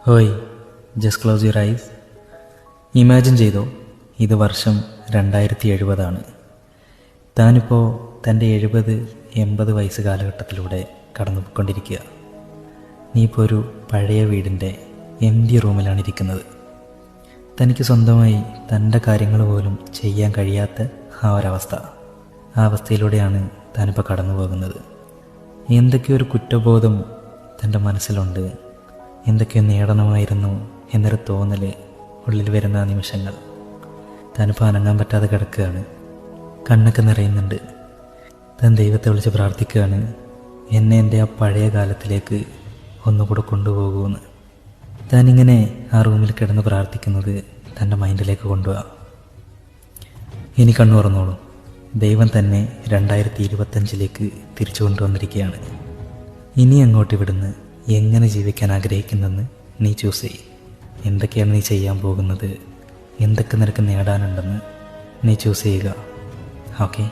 ഹോയ്, just close your eyes. Imagine ചെയ്തോ, ഇത് വർഷം 2070 താനിപ്പോൾ തൻ്റെ 70-80 വയസ്സ് കാലഘട്ടത്തിലൂടെ കടന്നുപോയിക്കൊണ്ടിരിക്കുക. നീ ഇപ്പോൾ ഒരു പഴയ വീടിൻ്റെ എംപ്റ്റി റൂമിലാണ് ഇരിക്കുന്നത്. തനിക്ക് സ്വന്തമായി തൻ്റെ കാര്യങ്ങൾ പോലും ചെയ്യാൻ കഴിയാത്ത ആ അവസ്ഥയിലൂടെയാണ് താനിപ്പോൾ കടന്നു പോകുന്നത്. എന്തൊക്കെയോ ഒരു കുറ്റബോധം തൻ്റെ മനസ്സിലുണ്ട്. എന്തൊക്കെയോ നേടണമായിരുന്നു എന്നൊരു തോന്നൽ ഉള്ളിൽ വരുന്ന ആ നിമിഷങ്ങൾ. താനിപ്പോൾ അനങ്ങാൻ പറ്റാതെ കിടക്കുകയാണ്. കണ്ണൊക്കെ നിറയുന്നുണ്ട്. താൻ ദൈവത്തെ വിളിച്ച് പ്രാർത്ഥിക്കുകയാണ്, എന്നെ എൻ്റെ ആ പഴയ കാലത്തിലേക്ക് ഒന്നുകൂടെ കൊണ്ടുപോകുമെന്ന്. താനിങ്ങനെ ആ റൂമിൽ കിടന്ന് പ്രാർത്ഥിക്കുന്നത് തൻ്റെ മൈൻഡിലേക്ക് കൊണ്ടുപോകാം. ഇനി കണ്ണു തുറന്നോളൂ. ദൈവം തന്നെ 2025 തിരിച്ചു കൊണ്ടുവന്നിരിക്കുകയാണ്. ഇനി അങ്ങോട്ട് ഇവിടുന്ന് എങ്ങനെ ജീവിക്കാൻ ആഗ്രഹിക്കുന്നെന്ന് നീ ചൂസ് ചെയ്യ്. എന്തൊക്കെയാണ് നീ ചെയ്യാൻ പോകുന്നത്, എന്തൊക്കെ നിനക്ക് നേടാനുണ്ടെന്ന് നീ ചൂസ് ചെയ്യുക. ഓക്കെ.